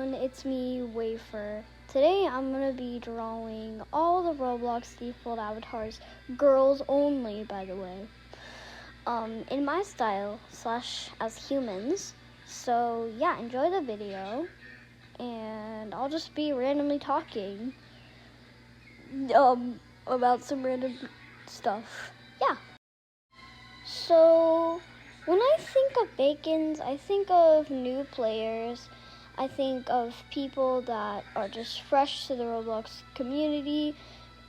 everyone, it's me, Wafer. Today I'm going to be drawing all the Roblox default avatars, girls only by the way, in my style / as humans. So yeah, enjoy the video, and I'll just be randomly talking about some random stuff. Yeah. So when I think of Bacons, I think of new players. I think of people that are just fresh to the Roblox community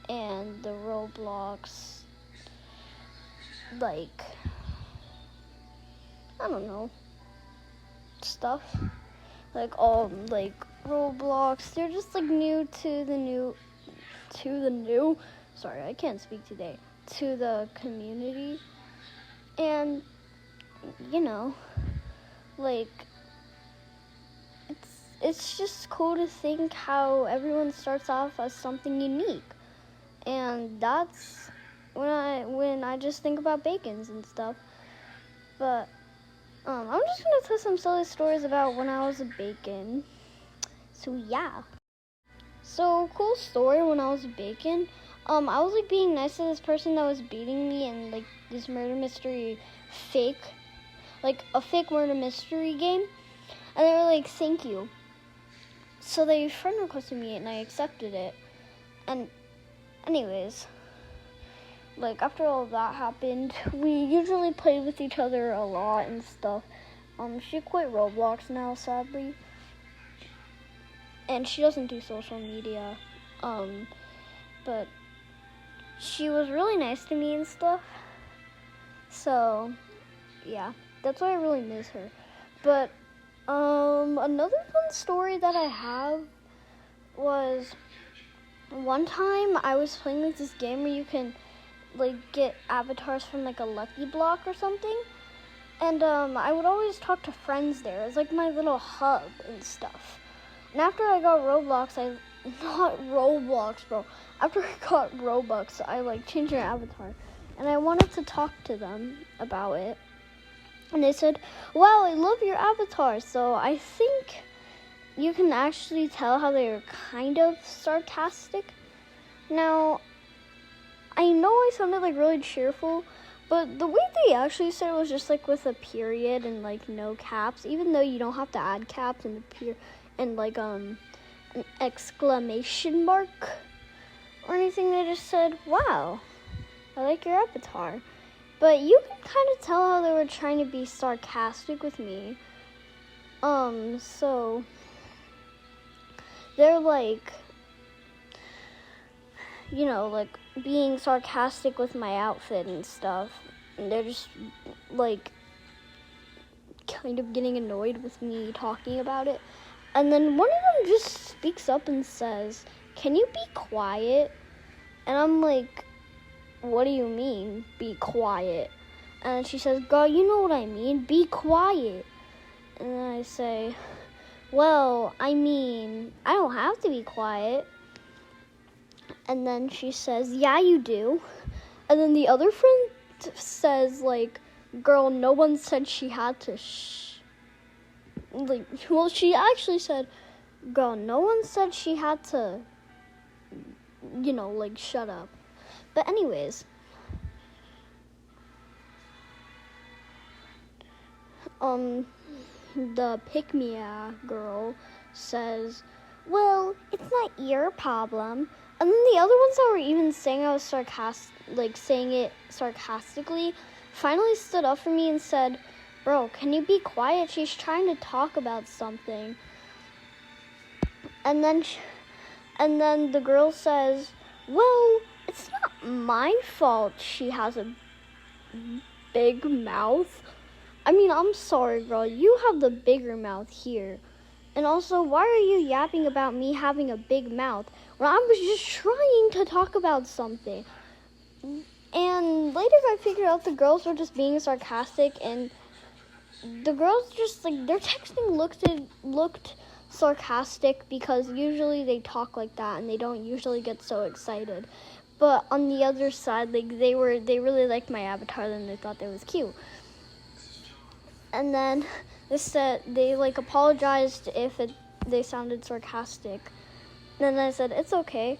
and the Roblox, I don't know, stuff. Roblox, they're just new to the new, sorry, I can't speak today, to the community. And it's just cool to think how everyone starts off as something unique, and that's when I just think about Bacons and stuff. But I'm just gonna tell some silly stories about when I was a Bacon. So yeah. So cool story when I was a Bacon. I was being nice to this person that was beating me in this murder mystery fake murder mystery game, and they were like, thank you. So they friend requested me and I accepted it. And anyways, after all that happened, we usually played with each other a lot and stuff. She quit Roblox now, sadly, and she doesn't do social media. But she was really nice to me and stuff. So yeah, that's why I really miss her. But another fun story that I have was one time I was playing with this game where you can get avatars from a lucky block or something, and I would always talk to friends there. It's my little hub and stuff. And after I got Roblox, after I got Robux, I changed their avatar, and I wanted to talk to them about it. And they said, wow, I love your avatar. So I think you can actually tell how they were kind of sarcastic. Now, I know I sounded really cheerful, but the way they actually said it was just with a period and no caps, even though you don't have to add caps and an exclamation mark or anything. They just said, wow, I like your avatar. But you can kind of tell how they were trying to be sarcastic with me. So they're being sarcastic with my outfit and stuff. And they're just kind of getting annoyed with me talking about it. And then one of them just speaks up and says, can you be quiet? And I'm like, what do you mean, be quiet? And she says, girl, you know what I mean, be quiet. And then I say, well, I mean, I don't have to be quiet. And then she says, yeah, you do. And then the other friend says, girl, no one said she had to shh. Well, she actually said, girl, no one said she had to, shut up. But anyways, the pick-me-a girl says, well, it's not your problem. And then the other ones that were even saying I was saying it sarcastically, finally stood up for me and said, bro, can you be quiet? She's trying to talk about something. And then the girl says, well, it's not my fault she has a big mouth. I mean, I'm sorry, girl. You have the bigger mouth here. And also, why are you yapping about me having a big mouth when I was just trying to talk about something? And later I figured out the girls were just being sarcastic, and the girls just, their texting looked sarcastic because usually they talk like that and they don't usually get so excited. But on the other side, they really liked my avatar and they thought that was cute. And then they said they apologized if they sounded sarcastic. And then I said, it's okay.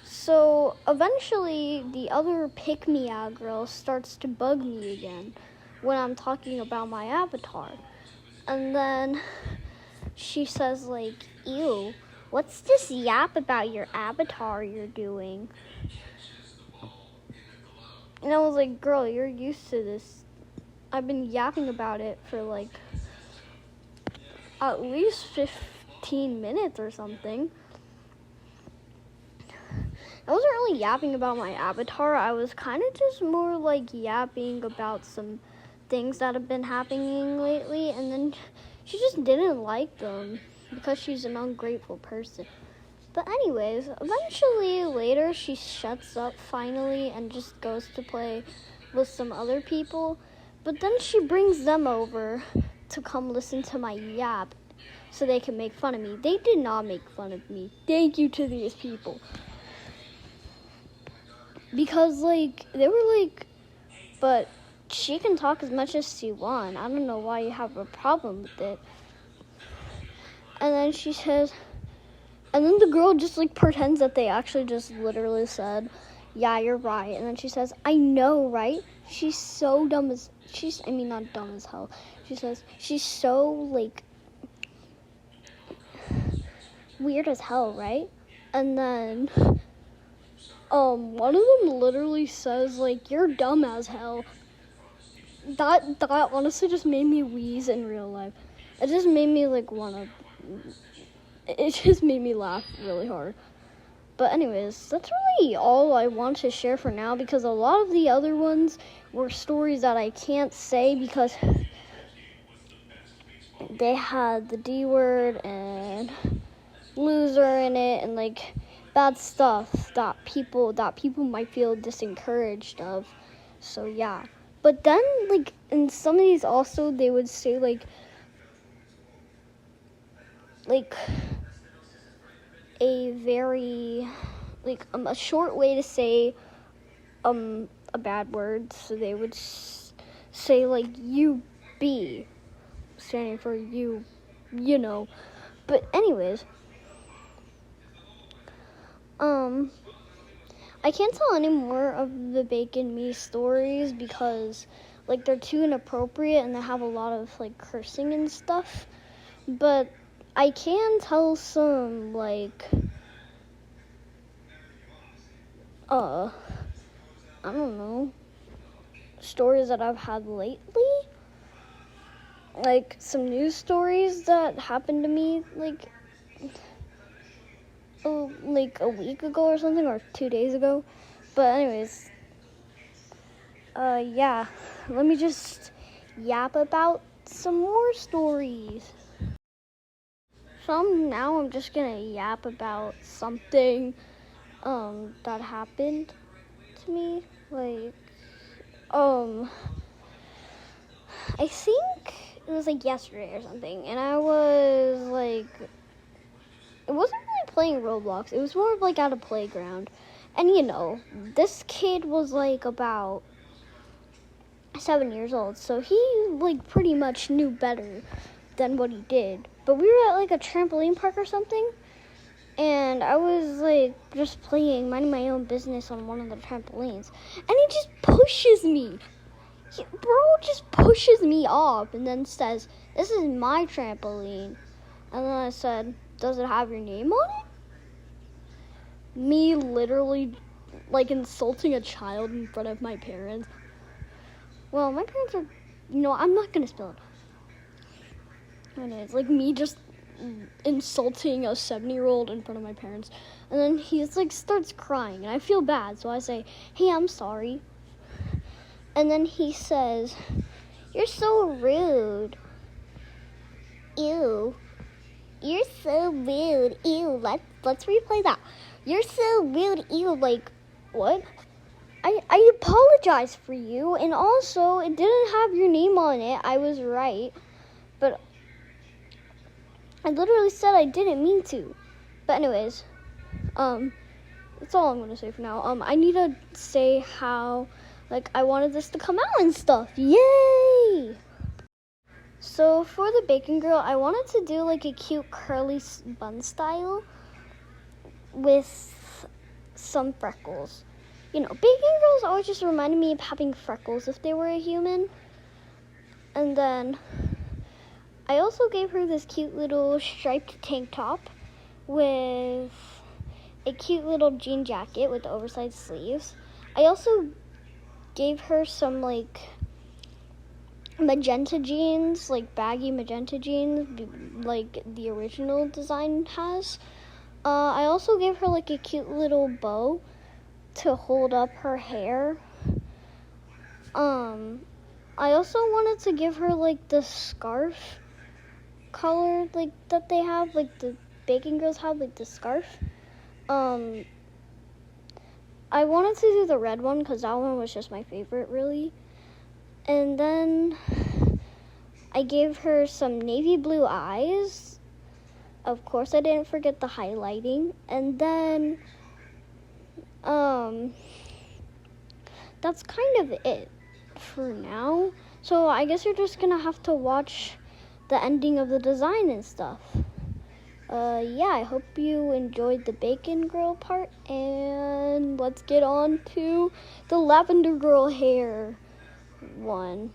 So eventually the other pick-me-out girl starts to bug me again when I'm talking about my avatar. And then she says, like, ew, what's this yap about your avatar you're doing? And I was like, girl, you're used to this. I've been yapping about it for like at least 15 minutes or something. I wasn't really yapping about my avatar. I was kind of just more like yapping about some things that have been happening lately, and then she just didn't like them because she's an ungrateful person. But anyways, eventually later she shuts up finally and just goes to play with some other people. But then she brings them over to come listen to my yap so they can make fun of me. They did not make fun of me. Thank you to these people. Because, like, they were like, but she can talk as much as she wants. I don't know why you have a problem with it. And then she says, and then the girl just, like, pretends that they actually just literally said, yeah, you're right. And then she says, I know, right? She's so dumb as, not dumb as hell. She says, she's so, like, weird as hell, right? And then one of them literally says, like, you're dumb as hell. That honestly just made me wheeze in real life. It just made me, like, it just made me laugh really hard. But anyways, that's really all I want to share for now, because a lot of the other ones were stories that I can't say because they had the D word and loser in it and, like, bad stuff that people might feel disencouraged of. So yeah. But then, like, in some of these also they would say like a very a short way to say a bad word. So they would say like you be, standing for you know. But anyways, I can't tell any more of the Bacon Me stories because, like, they're too inappropriate and they have a lot of, like, cursing and stuff. But I can tell some, like, I don't know, stories that I've had lately. Like, some news stories that happened to me, like a week ago or something, or 2 days ago. But anyways, yeah, let me just yap about some more stories. So now I'm just gonna yap about something that happened to me. Like, I think it was like yesterday or something, and I was like, it wasn't really playing Roblox. It was more of like at a playground. And you know, this kid was like about 7 years old. So he like pretty much knew better than what he did. But we were at like a trampoline park or something. And I was like just playing, minding my own business on one of the trampolines. And he just pushes me. Bro just pushes me off and then says, this is my trampoline. And then I said, does it have your name on it? Me literally, like, insulting a child in front of my parents. Well, my parents are, I'm not going to spill it. Anyways, like, me just insulting a 7-year-old in front of my parents. And then he, like, starts crying, and I feel bad. So I say, hey, I'm sorry. And then he says, you're so rude. Ew. You're so rude. Ew, let's replay that. You're so rude. Ew, like, what? I apologize for you, and also, it didn't have your name on it. I was right. But I literally said I didn't mean to. But anyways, that's all I'm going to say for now. I need to say how, like, I wanted this to come out and stuff. Yay! So for the bacon girl, I wanted to do like a cute curly bun style with some freckles. You know, bacon girls always just reminded me of having freckles if they were a human. And then I also gave her this cute little striped tank top with a cute little jean jacket with oversized sleeves. I also gave her some like magenta jeans, like baggy magenta jeans, like the original design has. I also gave her like a cute little bow to hold up her hair. I also wanted to give her like the scarf color like that they have, like the bacon girls have, like the scarf. I wanted to do the red one because that one was just my favorite, really. And then I gave her some navy blue eyes. Of course, I didn't forget the highlighting. And then, that's kind of it for now. So I guess you're just gonna have to watch the ending of the design and stuff. Yeah, I hope you enjoyed the bacon girl part, and let's get on to the lavender girl hair one.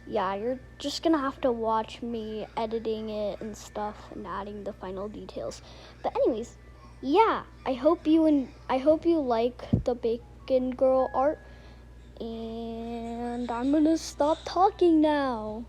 Yeah, you're just gonna have to watch me editing it and stuff and adding the final details. But anyways, yeah, I hope you like the bacon girl art, and I'm gonna stop talking now.